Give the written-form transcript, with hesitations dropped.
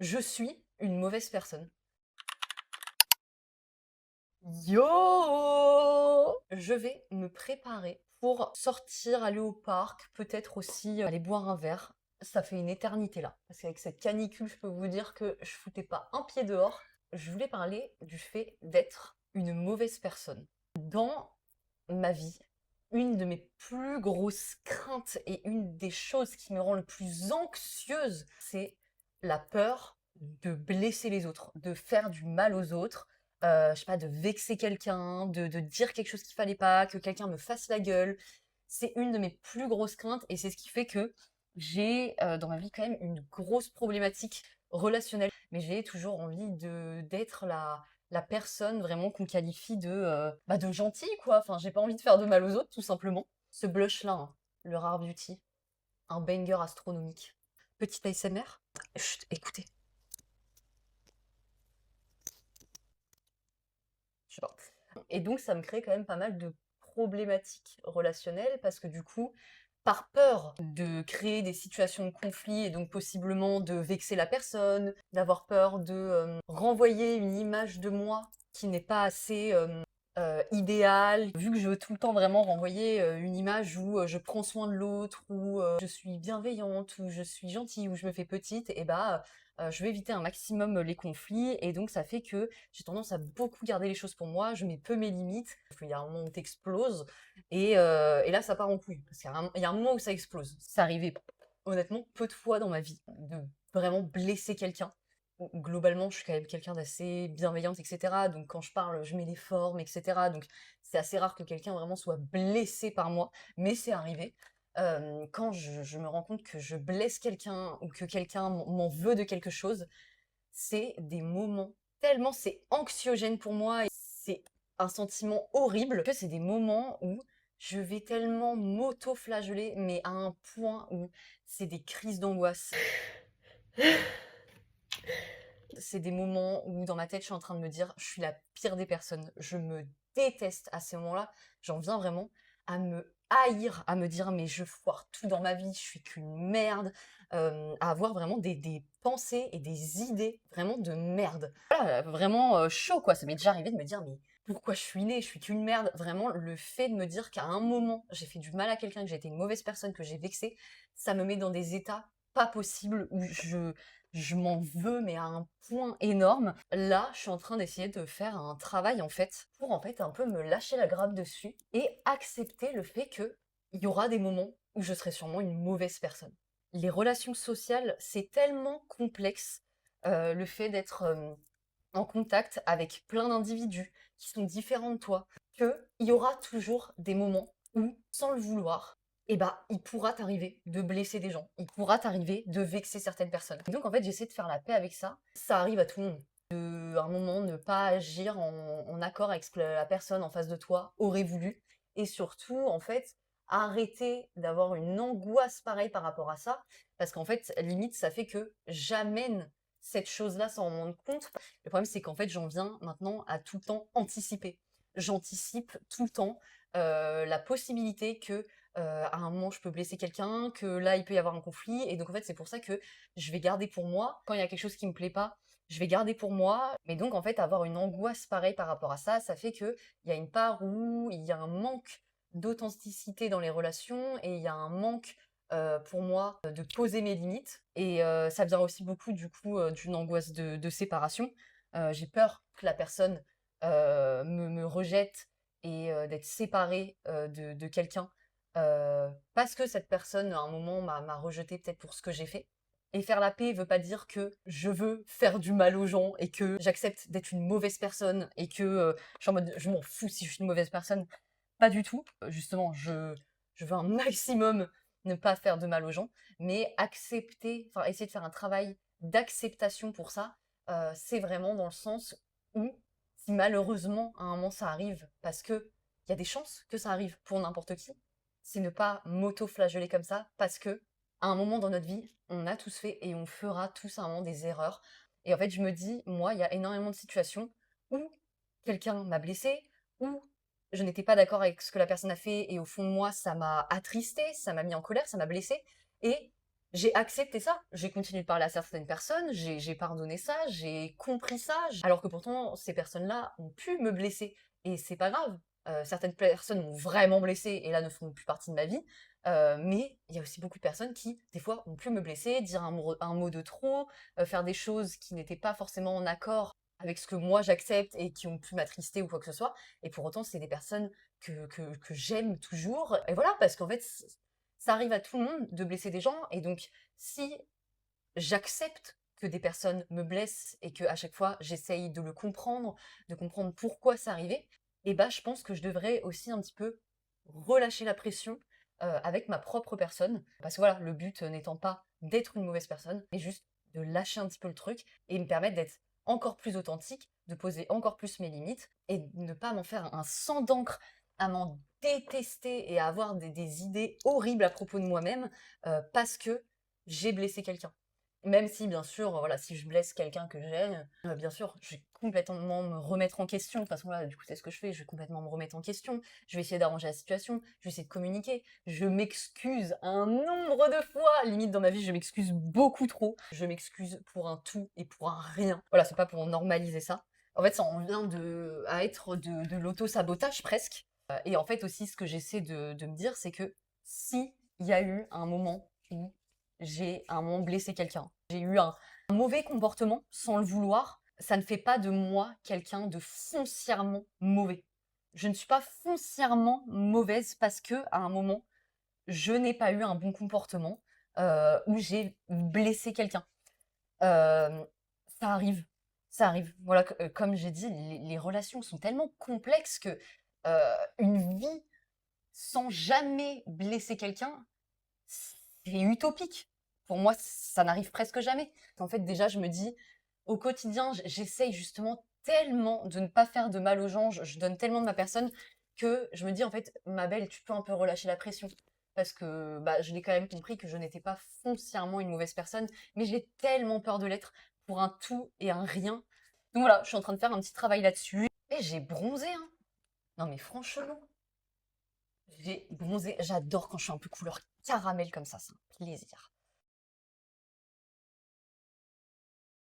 Je suis une mauvaise personne. Yo! Je vais me préparer pour sortir, aller au parc, peut-être aussi aller boire un verre. Ça fait une éternité là, parce qu'avec cette canicule, je peux vous dire que je foutais pas un pied dehors. Je voulais parler du fait d'être une mauvaise personne. Dans ma vie, une de mes plus grosses craintes et une des choses qui me rend le plus anxieuse, c'est la peur de blesser les autres, de faire du mal aux autres, je sais pas, de vexer quelqu'un, de dire quelque chose qu'il fallait pas, que quelqu'un me fasse la gueule. C'est une de mes plus grosses craintes et c'est ce qui fait que j'ai dans ma vie quand même une grosse problématique relationnelle. Mais j'ai toujours envie d'être la personne vraiment qu'on qualifie de gentille, quoi. Enfin, j'ai pas envie de faire de mal aux autres, tout simplement. Ce blush-là, hein, le Rare Beauty, un banger astronomique. Petit ASMR. Chut, écoutez. Je sais pas. Et donc, ça me crée quand même pas mal de problématiques relationnelles parce que du coup, par peur de créer des situations de conflit et donc possiblement de vexer la personne, d'avoir peur de renvoyer une image de moi qui n'est pas assez idéale, vu que je veux tout le temps vraiment renvoyer une image où je prends soin de l'autre, où je suis bienveillante, où je suis gentille, où je me fais petite, et bah je vais éviter un maximum les conflits et donc ça fait que j'ai tendance à beaucoup garder les choses pour moi, je mets peu mes limites, il y a un moment où t'exploses et là ça part en couille, parce qu'il y a un moment où ça explose. C'est arrivé honnêtement peu de fois dans ma vie de vraiment blesser quelqu'un. Globalement, je suis quand même quelqu'un d'assez bienveillante, etc. Donc quand je parle, je mets les formes, etc. Donc c'est assez rare que quelqu'un vraiment soit blessé par moi, mais c'est arrivé. Quand je me rends compte que je blesse quelqu'un ou que quelqu'un m'en veut de quelque chose, c'est des moments tellement c'est anxiogène pour moi et c'est un sentiment horrible que c'est des moments où je vais tellement m'auto-flageller, mais à un point où c'est des crises d'angoisse. C'est des moments où dans ma tête, je suis en train de me dire, je suis la pire des personnes. Je me déteste à ces moments-là. J'en viens vraiment à me haïr, à me dire, mais je foire tout dans ma vie, je suis qu'une merde, à avoir vraiment des pensées et des idées vraiment de merde. Voilà, vraiment chaud quoi. Ça m'est déjà arrivé de me dire, mais pourquoi je suis née, je suis qu'une merde. Vraiment, le fait de me dire qu'à un moment, j'ai fait du mal à quelqu'un, que j'ai été une mauvaise personne, que j'ai vexé, ça me met dans des états pas possibles où je m'en veux, mais à un point énorme. Là, je suis en train d'essayer de faire un travail, en fait, pour en fait un peu me lâcher la grappe dessus et accepter le fait que il y aura des moments où je serai sûrement une mauvaise personne. Les relations sociales, c'est tellement complexe, le fait d'être en contact avec plein d'individus qui sont différents de toi, qu'il y aura toujours des moments où, sans le vouloir, eh ben, il pourra t'arriver de blesser des gens, il pourra t'arriver de vexer certaines personnes. Et donc en fait, j'essaie de faire la paix avec ça. Ça arrive à tout le monde. À un moment, ne pas agir en accord avec ce que la personne en face de toi aurait voulu. Et surtout, en fait, arrêter d'avoir une angoisse pareille par rapport à ça. Parce qu'en fait, limite, ça fait que j'amène cette chose-là sans m'en rendre compte. Le problème, c'est qu'en fait, j'en viens maintenant à tout le temps anticiper. J'anticipe tout le temps la possibilité que à un moment je peux blesser quelqu'un, que là il peut y avoir un conflit, et donc en fait c'est pour ça que je vais garder pour moi. Quand il y a quelque chose qui me plaît pas, je vais garder pour moi. Mais donc en fait avoir une angoisse pareille par rapport à ça, ça fait que il y a une part où il y a un manque d'authenticité dans les relations et il y a un manque pour moi de poser mes limites. Et ça vient aussi beaucoup du coup d'une angoisse de séparation. J'ai peur que la personne me rejette et d'être séparée de quelqu'un parce que cette personne à un moment m'a rejeté peut-être pour ce que j'ai fait. Et faire la paix veut pas dire que je veux faire du mal aux gens et que j'accepte d'être une mauvaise personne et que je suis en mode je m'en fous si je suis une mauvaise personne. Pas du tout. Justement, je veux un maximum ne pas faire de mal aux gens, mais accepter, enfin essayer de faire un travail d'acceptation pour ça, c'est vraiment dans le sens où si malheureusement à un moment ça arrive, parce que il y a des chances que ça arrive pour n'importe qui, c'est ne pas m'auto-flageller comme ça, parce que à un moment dans notre vie, on a tous fait et on fera tous à un moment des erreurs. Et en fait, je me dis, moi, il y a énormément de situations où quelqu'un m'a blessée, où je n'étais pas d'accord avec ce que la personne a fait et au fond de moi, ça m'a attristé, ça m'a mis en colère, ça m'a blessée et j'ai accepté ça, j'ai continué de parler à certaines personnes, j'ai pardonné ça, j'ai compris ça, alors que pourtant ces personnes-là ont pu me blesser et c'est pas grave. Certaines personnes m'ont vraiment blessée et là ne font plus partie de ma vie, mais il y a aussi beaucoup de personnes qui, des fois, ont pu me blesser, dire un mot de trop, faire des choses qui n'étaient pas forcément en accord avec ce que moi j'accepte et qui ont pu m'attrister ou quoi que ce soit et pour autant c'est des personnes que j'aime toujours et voilà parce qu'en fait ça arrive à tout le monde de blesser des gens et donc si j'accepte que des personnes me blessent et que à chaque fois j'essaye de comprendre pourquoi ça arrivait, et bah je pense que je devrais aussi un petit peu relâcher la pression avec ma propre personne. Parce que voilà, le but n'étant pas d'être une mauvaise personne, mais juste de lâcher un petit peu le truc et me permettre d'être encore plus authentique, de poser encore plus mes limites et de ne pas m'en faire un sang d'encre, à m'en détester et à avoir des idées horribles à propos de moi-même parce que j'ai blessé quelqu'un. Même si, bien sûr, voilà, si je blesse quelqu'un que j'aime, bien sûr, je vais complètement me remettre en question. De toute façon, là, du coup, c'est ce que je fais, je vais complètement me remettre en question. Je vais essayer d'arranger la situation, je vais essayer de communiquer. Je m'excuse un nombre de fois, limite dans ma vie, je m'excuse beaucoup trop. Je m'excuse pour un tout et pour un rien. Voilà, c'est pas pour normaliser ça. En fait, ça en vient à être de l'auto-sabotage presque. Et en fait, aussi, ce que j'essaie de me dire, c'est que si il y a eu un moment où j'ai à un moment blessé quelqu'un, j'ai eu un mauvais comportement sans le vouloir, ça ne fait pas de moi quelqu'un de foncièrement mauvais. Je ne suis pas foncièrement mauvaise parce que à un moment, je n'ai pas eu un bon comportement où j'ai blessé quelqu'un. Euh, Ça arrive, ça arrive. Voilà, comme j'ai dit, les relations sont tellement complexes que une vie sans jamais blesser quelqu'un, c'est utopique. Pour moi, ça n'arrive presque jamais. En fait, déjà, je me dis, au quotidien, j'essaye justement tellement de ne pas faire de mal aux gens, je donne tellement de ma personne que je me dis, en fait, ma belle, tu peux un peu relâcher la pression. Parce que bah, je l'ai quand même compris que je n'étais pas foncièrement une mauvaise personne, mais j'ai tellement peur de l'être pour un tout et un rien. Donc voilà, je suis en train de faire un petit travail là-dessus. Et j'ai bronzé, hein. Non mais franchement, j'ai bronzé. J'adore quand je suis un peu couleur caramel comme ça, c'est un plaisir.